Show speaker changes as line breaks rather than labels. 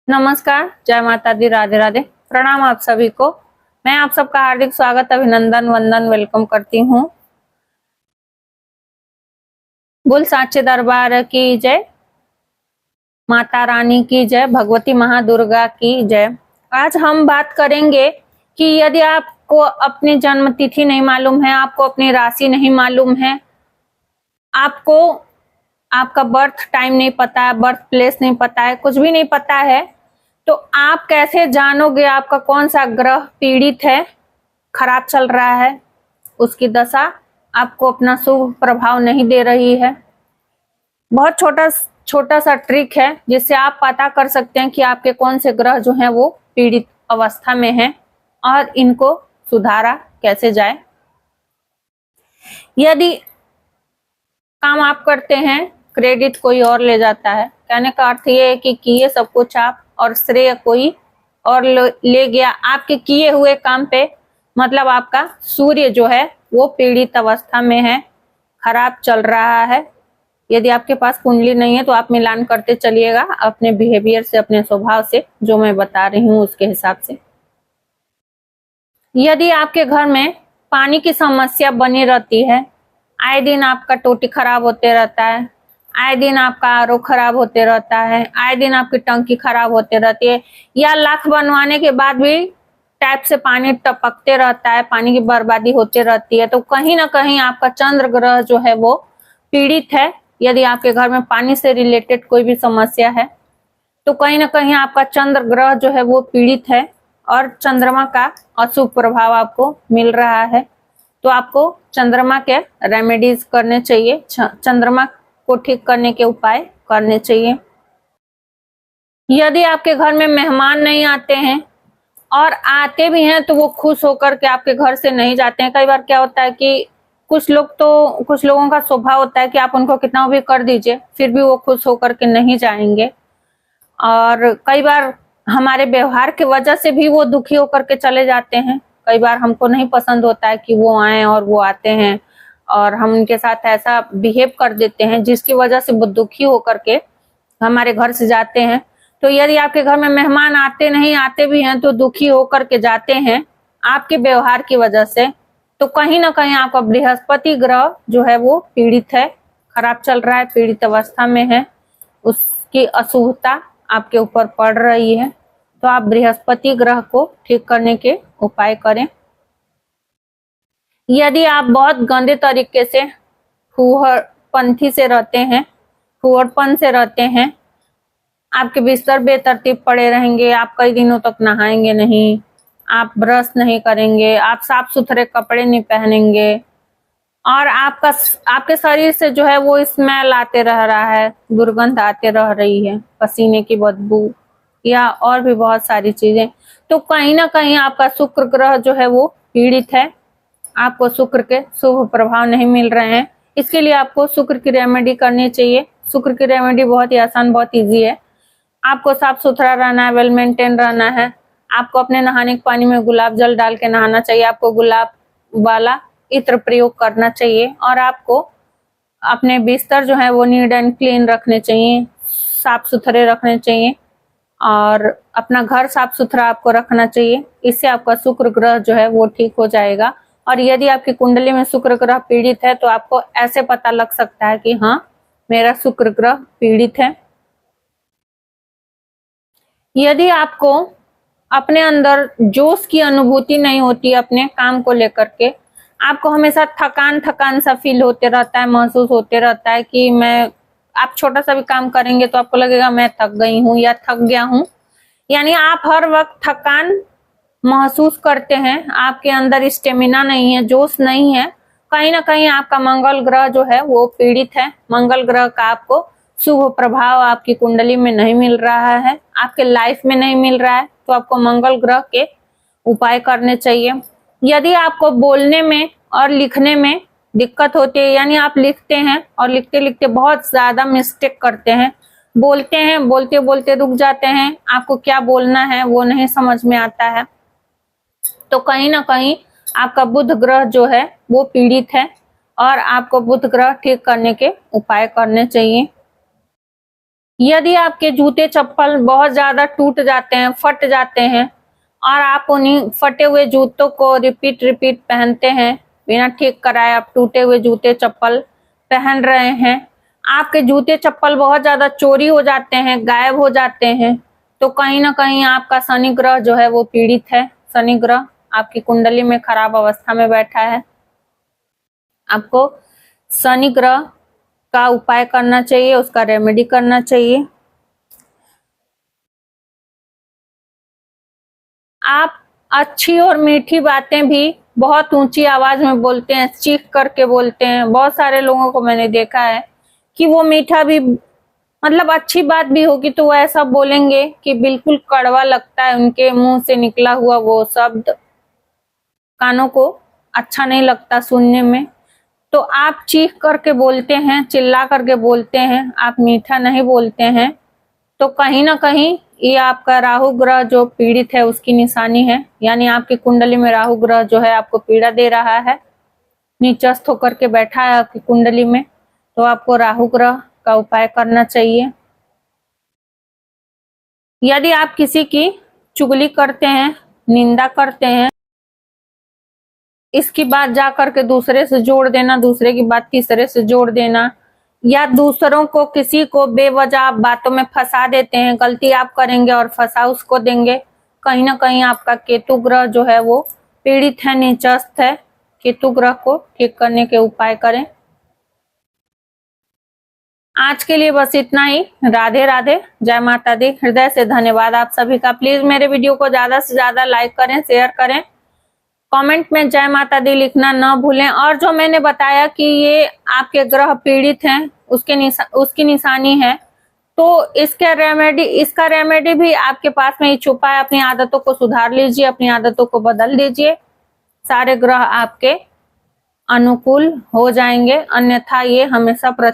नमस्कार, जय माता दी, राधे राधे, प्रणाम आप सभी को। मैं आप सबका हार्दिक स्वागत, अभिनंदन, वंदन, वेलकम करती हूँ। बोल साचे दरबार की जय, माता रानी की जय, भगवती महादुर्गा की जय। आज हम बात करेंगे कि यदि आपको अपनी जन्म तिथि नहीं मालूम है, आपको अपनी राशि नहीं मालूम है, आपको आपका बर्थ टाइम नहीं पता है, बर्थ प्लेस नहीं पता है, कुछ भी नहीं पता है, तो आप कैसे जानोगे आपका कौन सा ग्रह पीड़ित है, खराब चल रहा है, उसकी दशा आपको अपना शुभ प्रभाव नहीं दे रही है। बहुत छोटा सा ट्रिक है जिससे आप पता कर सकते हैं कि आपके कौन से ग्रह जो हैं वो पीड़ित अवस्था में हैं और इनको सुधारा कैसे जाए। यदि काम आप करते हैं, क्रेडिट कोई और ले जाता है, कहने का अर्थ ये है कि किए सब कुछ आप और श्रेय कोई और ले गया आपके किए हुए काम पे। मतलब आपका सूर्य जो है वो पीड़ित अवस्था में है, खराब चल रहा है। यदि आपके पास कुंडली नहीं है तो आप मिलान करते चलिएगा अपने बिहेवियर से, अपने स्वभाव से, जो मैं बता रही हूँ उसके हिसाब से। यदि आपके घर में पानी की समस्या बनी रहती है, आए दिन आपका टोटी खराब होते रहता है, आए दिन आपका आरओ खराब होते रहता है, आए दिन आपकी टंकी खराब होते रहती है, या लाख बनवाने के बाद भी टैप से पानी टपकते रहता है, पानी की बर्बादी होती रहती है, तो कहीं ना कहीं आपका चंद्र ग्रह जो है वो पीड़ित है। यदि आपके घर में पानी से रिलेटेड कोई भी समस्या है तो कहीं ना कहीं आपका चंद्र ग्रह जो है वो पीड़ित है और चंद्रमा का अशुभ प्रभाव आपको मिल रहा है। तो आपको चंद्रमा के रेमेडीज करने चाहिए, चंद्रमा को ठीक करने के उपाय करने चाहिए। यदि आपके घर में मेहमान नहीं आते हैं और आते भी हैं तो वो खुश होकर के आपके घर से नहीं जाते हैं। कई बार क्या होता है कि कुछ लोगों का स्वभाव होता है कि आप उनको कितना भी कर दीजिए फिर भी वो खुश होकर के नहीं जाएंगे, और कई बार हमारे व्यवहार की वजह से भी वो दुखी होकर के चले जाते हैं। कई बार हमको नहीं पसंद होता है कि वो आए और वो आते हैं और हम उनके साथ ऐसा बिहेव कर देते हैं जिसकी वजह से वो दुखी होकर के हमारे घर से जाते हैं। तो यदि आपके घर में मेहमान आते नहीं, आते भी हैं तो दुखी होकर के जाते हैं आपके व्यवहार की वजह से, तो कहीं ना कहीं आपका बृहस्पति ग्रह जो है वो पीड़ित है, खराब चल रहा है, पीड़ित अवस्था में है, उसकी अशुभता आपके ऊपर पड़ रही है। तो आप बृहस्पति ग्रह को ठीक करने के उपाय करें। यदि आप बहुत गंदे तरीके से फूहड़पंथी से रहते हैं, फूहड़पन से रहते हैं, आपके बिस्तर बेतरतीब पड़े रहेंगे, आप कई दिनों तक नहाएंगे नहीं, आप ब्रश नहीं करेंगे, आप साफ सुथरे कपड़े नहीं पहनेंगे और आपके शरीर से जो है वो स्मेल आते रह रहा है, दुर्गंध आते रह रही है, पसीने की बदबू या और भी बहुत सारी चीजें, तो कहीं ना कहीं आपका शुक्र ग्रह जो है वो पीड़ित है। आपको शुक्र के शुभ प्रभाव नहीं मिल रहे हैं। इसके लिए आपको शुक्र की रेमेडी करनी चाहिए। शुक्र की रेमेडी बहुत ही आसान, बहुत इजी है। आपको साफ सुथरा रहना है, वेल मेंटेन रहना है। आपको अपने नहाने के पानी में गुलाब जल डाल के नहाना चाहिए, आपको गुलाब वाला इत्र प्रयोग करना चाहिए और आपको अपने बिस्तर जो है वो नीट एंड क्लीन रखने चाहिए, साफ सुथरे रखने चाहिए और अपना घर साफ सुथरा आपको रखना चाहिए। इससे आपका शुक्र ग्रह जो है वो ठीक हो जाएगा। और यदि आपकी कुंडली में शुक्र ग्रह पीड़ित है तो आपको ऐसे पता लग सकता है कि हाँ, मेरा शुक्र ग्रह पीड़ित है। यदि आपको अपने अंदर जोश की अनुभूति नहीं होती अपने काम को लेकर के, आपको हमेशा थकान थकान सा फील होते रहता है, महसूस होते रहता है कि आप छोटा सा भी काम करेंगे तो आपको लगेगा मैं थक गई हूँ या थक गया हूँ, यानी आप हर वक्त थकान महसूस करते हैं, आपके अंदर स्टेमिना नहीं है, जोश नहीं है, कहीं ना कहीं आपका मंगल ग्रह जो है वो पीड़ित है। मंगल ग्रह का आपको शुभ प्रभाव आपकी कुंडली में नहीं मिल रहा है, आपके लाइफ में नहीं मिल रहा है, तो आपको मंगल ग्रह के उपाय करने चाहिए। यदि आपको बोलने में और लिखने में दिक्कत होती है, यानी आप लिखते हैं और लिखते लिखते बहुत ज्यादा मिस्टेक करते हैं, बोलते हैं बोलते बोलते रुक जाते हैं, आपको क्या बोलना है वो नहीं समझ में आता है, तो कहीं ना कहीं आपका बुध ग्रह जो है वो पीड़ित है और आपको बुध ग्रह ठीक करने के उपाय करने चाहिए। यदि आपके जूते चप्पल बहुत ज्यादा टूट जाते हैं, फट जाते हैं और आप उन्हीं फटे हुए जूतों को रिपीट पहनते हैं, बिना ठीक कराए आप टूटे हुए जूते चप्पल पहन रहे हैं, आपके जूते चप्पल बहुत ज्यादा चोरी हो जाते हैं, गायब हो जाते हैं, तो कहीं ना कहीं आपका शनि ग्रह जो है वो पीड़ित है। शनि ग्रह आपकी कुंडली में खराब अवस्था में बैठा है। आपको शनि ग्रह का उपाय करना चाहिए, उसका रेमेडी करना चाहिए। आप अच्छी और मीठी बातें भी बहुत ऊंची आवाज में बोलते हैं, चीख करके बोलते हैं। बहुत सारे लोगों को मैंने देखा है कि वो मीठा भी, मतलब अच्छी बात भी होगी तो वो ऐसा बोलेंगे कि बिल्कुल कड़वा लगता है, उनके मुंह से निकला हुआ वो शब्द कानों को अच्छा नहीं लगता सुनने में। तो आप चीख करके बोलते हैं, चिल्ला करके बोलते हैं, आप मीठा नहीं बोलते हैं, तो कहीं ना कहीं ये आपका राहु ग्रह जो पीड़ित है उसकी निशानी है। यानी आपकी कुंडली में राहु ग्रह जो है आपको पीड़ा दे रहा है, नीचस्थ होकर के बैठा है आपकी कुंडली में। तो आपको राहु ग्रह का उपाय करना चाहिए। यदि आप किसी की चुगली करते हैं, निंदा करते हैं, इसकी बात जा करके दूसरे से जोड़ देना, दूसरे की बात तीसरे से जोड़ देना, या दूसरों को किसी को बेवजह बातों में फंसा देते हैं, गलती आप करेंगे और फंसा उसको देंगे, कहीं ना कहीं आपका केतु ग्रह जो है वो पीड़ित है, नीचस्थ है। केतु ग्रह को ठीक करने के उपाय करें। आज के लिए बस इतना ही। राधे राधे, जय माता दी। हृदय से धन्यवाद आप सभी का। प्लीज मेरे वीडियो को ज्यादा से ज्यादा लाइक करें, शेयर करें, कमेंट में जय माता दी लिखना न भूलें। और जो मैंने बताया कि ये आपके ग्रह पीड़ित हैं, उसकी निशानी है, तो इसका रेमेडी भी आपके पास में ही छुपा है। अपनी आदतों को सुधार लीजिए, अपनी आदतों को बदल दीजिए, सारे ग्रह आपके अनुकूल हो जाएंगे। अन्यथा ये हमेशा